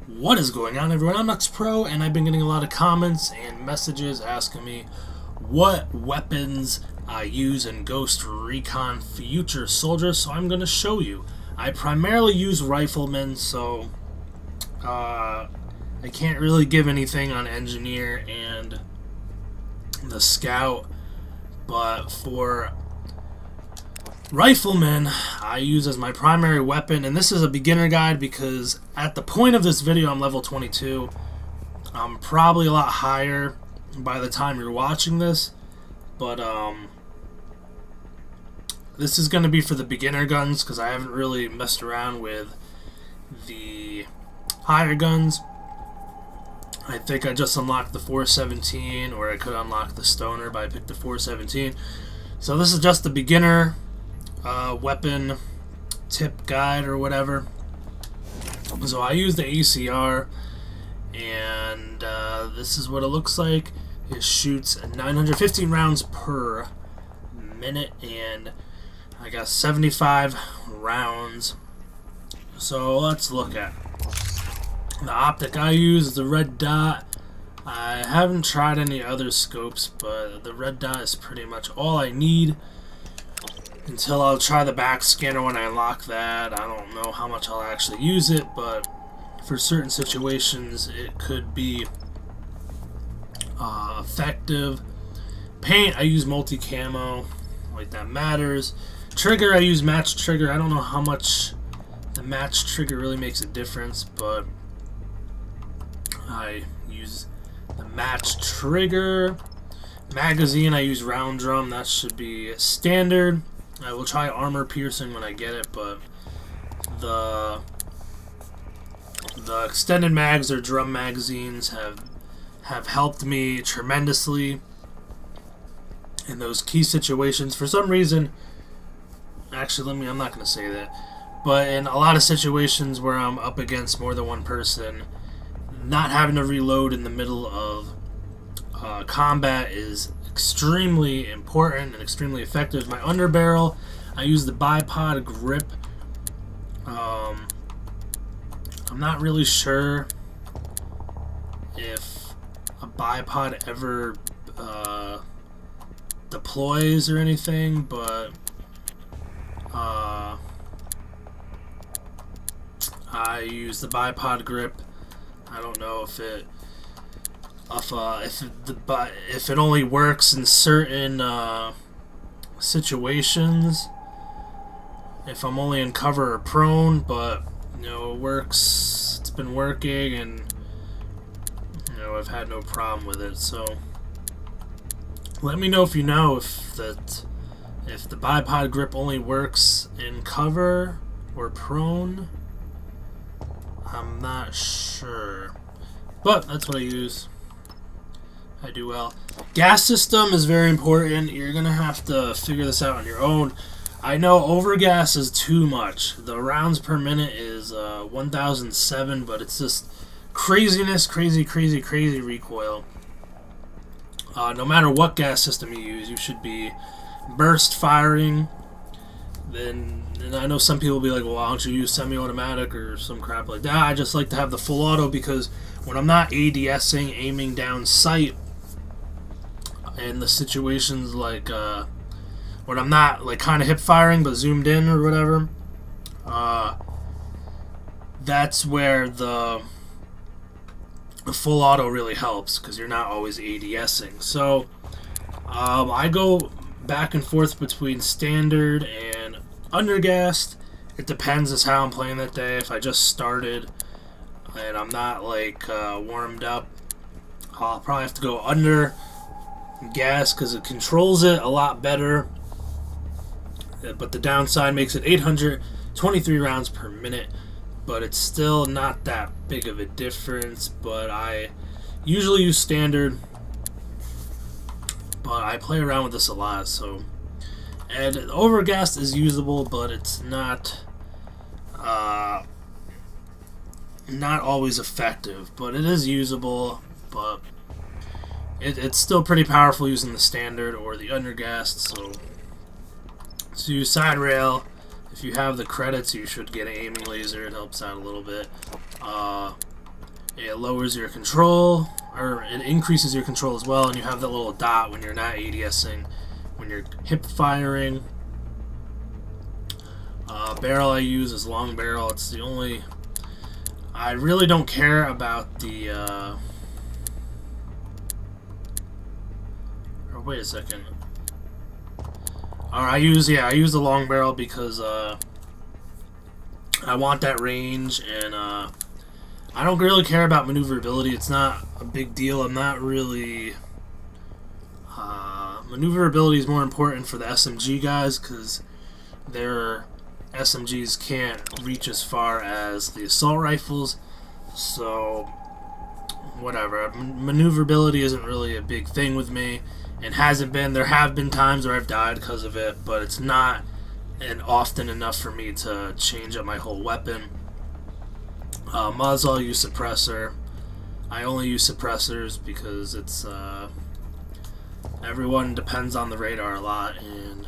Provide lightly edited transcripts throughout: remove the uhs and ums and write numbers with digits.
What is going on, everyone? I'm Knux Pro, and I've been getting a lot of comments and messages asking me what weapons I use in Ghost Recon Future Soldier, so I'm going to show you. I primarily use riflemen, so I can't really give anything on Engineer and the Scout, but for Rifleman, I use as my primary weapon, and this is a beginner guide because at the point of this video I'm level 22. I'm probably a lot higher by the time you're watching this, but this is going to be for the beginner guns because I haven't really messed around with the higher guns. I think I just unlocked the 417, or I could unlock the Stoner, but I picked the 417. So this is just the beginner weapon tip guide or whatever. So I use the ACR, and this is what it looks like. It shoots 915 rounds per minute, and I got 75 rounds. So let's look at the optic I use. Is the red dot. I haven't tried any other scopes, but the red dot is pretty much all I need until I'll try the back scanner when I unlock that. I don't know how much I'll actually use it, but for certain situations it could be effective. Paint, I use multi-camo, like that matters. Trigger, I use match trigger. I don't know how much the match trigger really makes a difference, but I use the match trigger. Magazine, I use round drum. That should be standard. I will try armor piercing when I get it, but the extended mags or drum magazines have helped me tremendously in those key situations. For some reason, actually, I'm not going to say that, but in a lot of situations where I'm up against more than one person, not having to reload in the middle of combat is extremely important and extremely effective. My underbarrel, I use the bipod grip. I'm not really sure if a bipod ever deploys or anything, but I use the bipod grip. I don't know if it only works in certain situations, if I'm only in cover or prone, but you know, it works. It's been working, and you know, I've had no problem with it. So let me know if you know if the bipod grip only works in cover or prone. I'm not sure, but that's what I use. I do well. Gas system is very important. You're gonna have to figure this out on your own. I know overgas is too much. The rounds per minute is 1007, but it's just craziness, crazy recoil. No matter what gas system you use, you should be burst firing. And I know some people will be like, well, why don't you use semi-automatic or some crap like that? I just like to have the full auto because when I'm not ADSing, aiming down sight, in the situations like when I'm not like kind of hip firing but zoomed in or whatever, that's where the full auto really helps because you're not always ADSing. So I go back and forth between standard and undergassed. It depends as how I'm playing that day. If I just started and I'm not like warmed up, I'll probably have to go under gas because it controls it a lot better, but the downside makes it 823 rounds per minute, but it's still not that big of a difference. But I usually use standard, but I play around with this a lot. So, and overgas is usable, but it's not always effective, but it is usable. But it's still pretty powerful using the standard or the undergassed. So use side rail. If you have the credits, you should get an aiming laser. It helps out a little bit. it lowers your control, or it increases your control as well, and you have that little dot when you're not ADSing, when you're hip firing. Barrel I use is long barrel. It's the only... I really don't care about the... Or wait a second. I use the long barrel because I want that range, and I don't really care about maneuverability. It's not a big deal. I'm not really... maneuverability is more important for the SMG guys, because their SMGs can't reach as far as the assault rifles. So, whatever. Maneuverability isn't really a big thing with me, and hasn't been. There have been times where I've died because of it, but it's not often enough for me to change up my whole weapon. Muzzle, I use suppressor. I only use suppressors because it's everyone depends on the radar a lot, and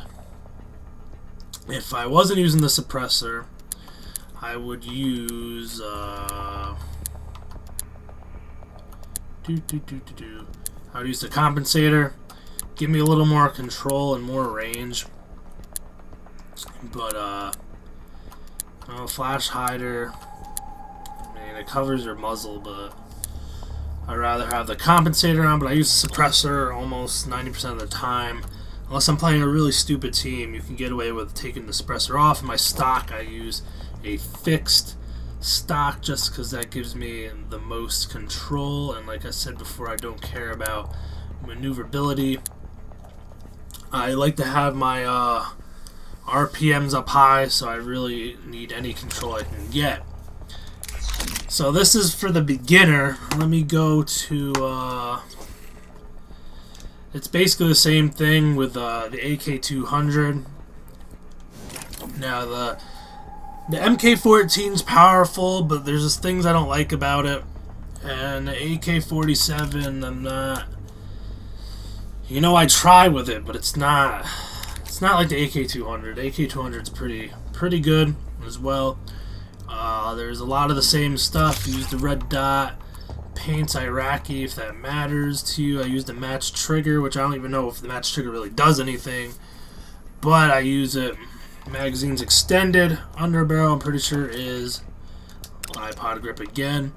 if I wasn't using the suppressor, I would use I would use the compensator. Give me a little more control and more range. But flash hider, I mean, it covers your muzzle, but I'd rather have the compensator on. But I use the suppressor almost 90% of the time. Unless I'm playing a really stupid team, you can get away with taking the suppressor off. In my stock, I use a fixed stock just because that gives me the most control. And like I said before, I don't care about maneuverability. I like to have my RPMs up high, so I really need any control I can get. So this is for the beginner. Let me go to... it's basically the same thing with the AK-200. Now the MK-14 is powerful, but there's just things I don't like about it. And the AK-47, I'm not... You know, I try with it, but it's not like the AK-200. The AK-200 is pretty good as well. There's a lot of the same stuff. Use the red dot. Paints Iraqi if that matters to you. I use the match trigger, which I don't even know if the match trigger really does anything, but I use it. Magazine's extended. Under barrel, I'm pretty sure is iPod grip again.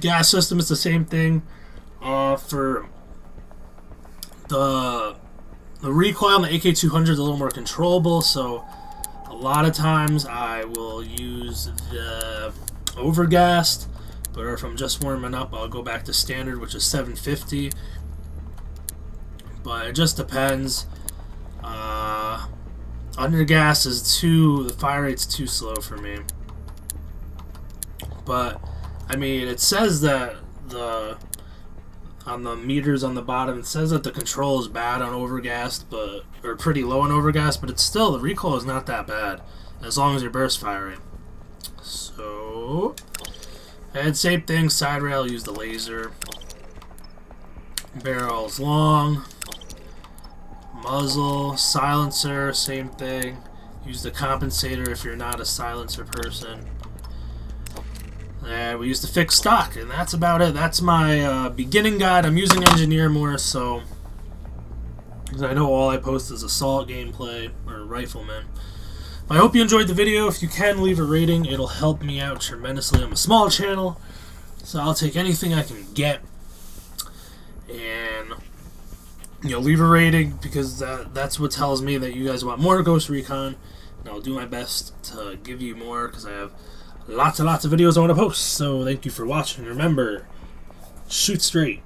Gas system is the same thing. For the recoil on the AK-200 is a little more controllable, so a lot of times I will use the overgassed. But if I'm just warming up, I'll go back to standard, which is 750. But it just depends. Under gas is the fire rate's too slow for me. But I mean, it says that on the meters on the bottom, it says that the control is bad on overgassed, or pretty low on overgassed, but it's still, the recoil is not that bad as long as you're burst firing. So, and same thing, side rail, use the laser. Barrel's long. Muzzle, silencer, same thing. Use the compensator if you're not a silencer person. And we use the fixed stock, and that's about it. That's my beginning guide. I'm using engineer more, so because I know all I post is assault gameplay or rifleman. I hope you enjoyed the video. If you can, leave a rating. It'll help me out tremendously. I'm a small channel, so I'll take anything I can get. And leave a rating, because that's what tells me that you guys want more Ghost Recon, and I'll do my best to give you more, because I have lots and lots of videos I want to post. So thank you for watching. Remember, shoot straight.